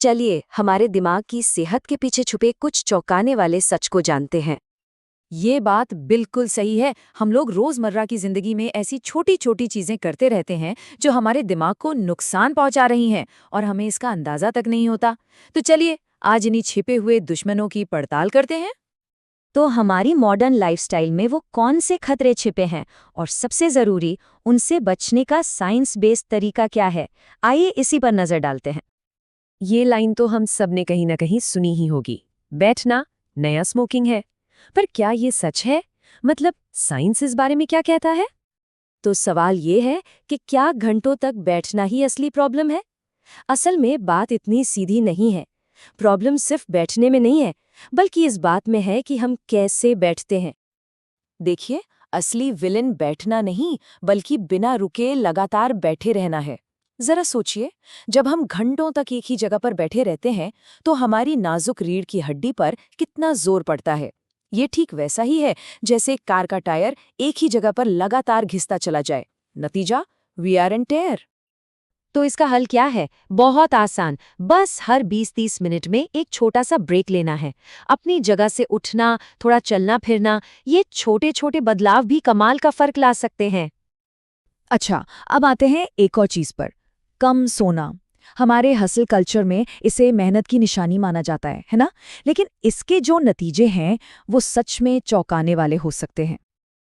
चलिए हमारे दिमाग की सेहत के पीछे छुपे कुछ चौंकाने वाले सच को जानते हैं। ये बात बिल्कुल सही है। हम लोग रोजमर्रा की जिंदगी में ऐसी छोटी छोटी चीजें करते रहते हैं जो हमारे दिमाग को नुकसान पहुंचा रही हैं और हमें इसका अंदाजा तक नहीं होता। तो चलिए आज इन्हीं छिपे हुए दुश्मनों की पड़ताल करते हैं। तो हमारी मॉडर्न लाइफस्टाइल में वो कौन से खतरे छिपे हैं और सबसे जरूरी उनसे बचने का साइंस बेस्ड तरीका क्या है, आइए इसी पर नजर डालते हैं। ये लाइन तो हम सब ने कहीं ना कहीं सुनी ही होगी। बैठना नया स्मोकिंग है। पर क्या ये सच है? मतलब साइंस इस बारे में क्या कहता है? तो सवाल ये है कि क्या घंटों तक बैठना ही असली प्रॉब्लम है? असल में बात इतनी सीधी नहीं है। प्रॉब्लम सिर्फ बैठने में नहीं है, बल्कि इस बात में है कि हम कैसे बैठते हैं। देखिए, असली विलेन बैठना नहीं बल्कि बिना रुके लगातार बैठे रहना है। जरा सोचिए, जब हम घंटों तक एक ही जगह पर बैठे रहते हैं तो हमारी नाजुक रीढ़ की हड्डी पर कितना जोर पड़ता है। ये ठीक वैसा ही है जैसे कार का टायर एक ही जगह पर लगातार घिसता चला जाए। नतीजा वियर एंड टेयर। तो इसका हल क्या है? बहुत आसान, बस हर 20-30 मिनट में एक छोटा सा ब्रेक लेना है। अपनी जगह से उठना, थोड़ा चलना फिरना, ये छोटे छोटे बदलाव भी कमाल का फर्क ला सकते हैं। अच्छा, अब आते हैं एक और चीज पर। कम सोना। हमारे हसल कल्चर में इसे मेहनत की निशानी माना जाता है ना? लेकिन इसके जो नतीजे हैं वो सच में चौंकाने वाले हो सकते हैं।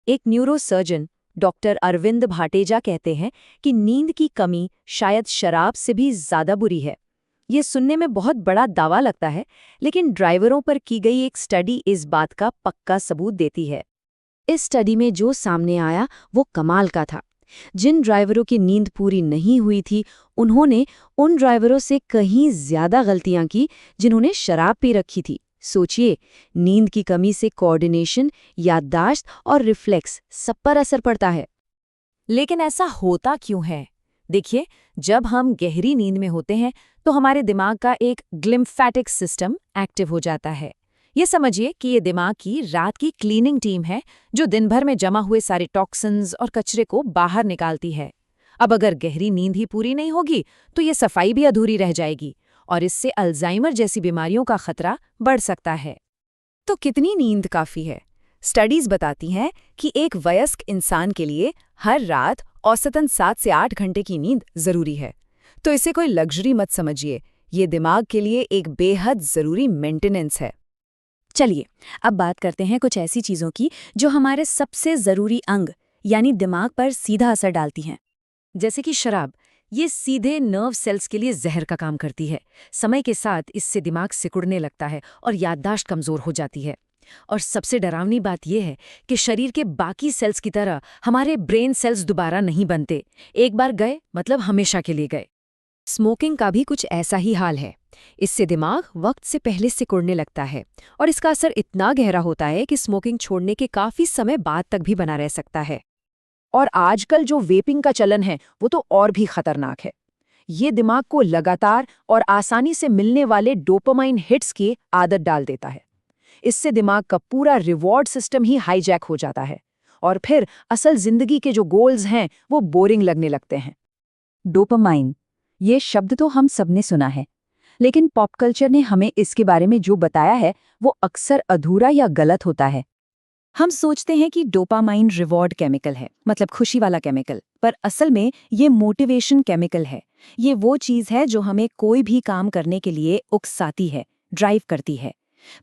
एक न्यूरोसर्जन डॉक्टर अरविंद भाटेजा कहते हैं कि नींद की कमी शायद शराब से भी ज्यादा बुरी है। ये सुनने में बहुत बड़ा दावा लगता है, लेकिन ड्राइवरों पर की गई एक स्टडी इस बात का पक्का सबूत देती है। इस स्टडी में जो सामने आया वो कमाल का था। जिन ड्राइवरों की नींद पूरी नहीं हुई थी, उन्होंने उन ड्राइवरों से कहीं ज्यादा गलतियां की जिन्होंने शराब पी रखी थी। सोचिए, नींद की कमी से कोऑर्डिनेशन, याददाश्त और रिफ्लेक्स सब पर असर पड़ता है। लेकिन ऐसा होता क्यों है? देखिए, जब हम गहरी नींद में होते हैं तो हमारे दिमाग का एक ग्लिम्फेटिक सिस्टम एक्टिव हो जाता है। ये समझिए कि ये दिमाग की रात की क्लीनिंग टीम है जो दिन भर में जमा हुए सारे टॉक्सिन्स और कचरे को बाहर निकालती है। अब अगर गहरी नींद ही पूरी नहीं होगी तो ये सफाई भी अधूरी रह जाएगी और इससे अल्जाइमर जैसी बीमारियों का खतरा बढ़ सकता है। तो कितनी नींद काफी है? स्टडीज बताती हैं कि एक वयस्क इंसान के लिए हर रात औसतन 7 से 8 घंटे की नींद जरूरी है। तो इसे कोई लग्जरी मत समझिए, ये दिमाग के लिए एक बेहद जरूरी मेंटेनेंस है। चलिए, अब बात करते हैं कुछ ऐसी चीजों की जो हमारे सबसे जरूरी अंग यानी दिमाग पर सीधा असर डालती हैं। जैसे कि शराब, ये सीधे नर्व सेल्स के लिए जहर का काम करती है। समय के साथ इससे दिमाग सिकुड़ने लगता है और याददाश्त कमजोर हो जाती है। और सबसे डरावनी बात यह है कि शरीर के बाकी सेल्स की तरह हमारे ब्रेन सेल्स दोबारा नहीं बनते। एक बार गए मतलब हमेशा के लिए गए। स्मोकिंग का भी कुछ ऐसा ही हाल है। इससे दिमाग वक्त से पहले सिकुड़ने लगता है और इसका असर इतना गहरा होता है कि स्मोकिंग छोड़ने के काफी समय बाद तक भी बना रह सकता है। और आजकल जो वेपिंग का चलन है वो तो और भी खतरनाक है। ये दिमाग को लगातार और आसानी से मिलने वाले डोपामाइन हिट्स की आदत डाल देता है। इससे दिमाग का पूरा रिवॉर्ड सिस्टम ही हाईजैक हो जाता है और फिर असल जिंदगी के जो गोल्स हैं वो बोरिंग लगने लगते हैं। डोपामाइन, ये शब्द तो हम सबने सुना है, लेकिन पॉप कल्चर ने हमें इसके बारे में जो बताया है वो अक्सर अधूरा या गलत होता है। हम सोचते हैं कि डोपामाइन रिवॉर्ड केमिकल है, मतलब खुशी वाला केमिकल, पर असल में ये मोटिवेशन केमिकल है। ये वो चीज है जो हमें कोई भी काम करने के लिए उकसाती है, ड्राइव करती है।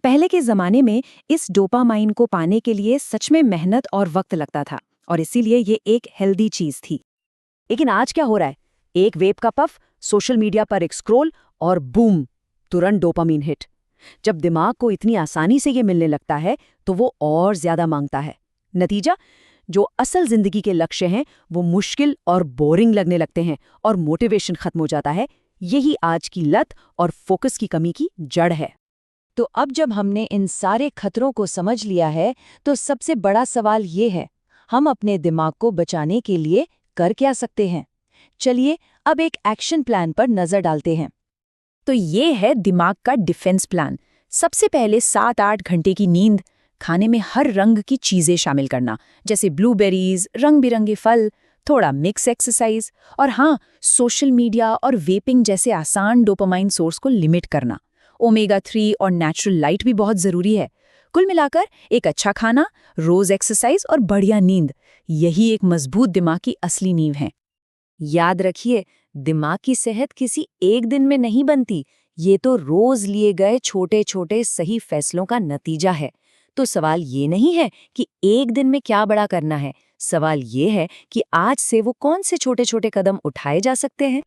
पहले के जमाने में इस डोपामाइन को पाने के लिए सच में मेहनत और वक्त लगता था और इसीलिए ये एक हेल्दी चीज थी। लेकिन आज क्या हो रहा है? एक वेप का पफ, सोशल मीडिया पर एक स्क्रॉल और बूम, तुरंत डोपामाइन हिट। जब दिमाग को इतनी आसानी से ये मिलने लगता है तो वो और ज्यादा मांगता है। नतीजा, जो असल जिंदगी के लक्ष्य हैं वो मुश्किल और बोरिंग लगने लगते हैं और मोटिवेशन खत्म हो जाता है। यही आज की लत और फोकस की कमी की जड़ है। तो अब जब हमने इन सारे खतरों को समझ लिया है तो सबसे बड़ा सवाल ये है, हम अपने दिमाग को बचाने के लिए कर क्या सकते हैं? चलिए अब एक एक्शन प्लान पर नजर डालते हैं। तो ये है दिमाग का डिफेंस प्लान। सबसे पहले 7-8 घंटे की नींद, खाने में हर रंग की चीजें शामिल करना, जैसे ब्लूबेरीज, रंग बिरंगे फल, थोड़ा मिक्स एक्सरसाइज और हाँ, सोशल मीडिया और वेपिंग जैसे आसान डोपामाइन सोर्स को लिमिट करना। ओमेगा-3 और नेचुरल लाइट भी बहुत ज़रूरी है। कुल मिलाकर एक अच्छा खाना, रोज़ एक्सरसाइज और बढ़िया नींद, यही एक मजबूत दिमाग की असली नींव है। याद रखिए, दिमाग की सेहत किसी एक दिन में नहीं बनती, ये तो रोज लिए गए छोटे छोटे सही फैसलों का नतीजा है। तो सवाल ये नहीं है कि एक दिन में क्या बड़ा करना है, सवाल ये है कि आज से वो कौन से छोटे छोटे कदम उठाए जा सकते हैं।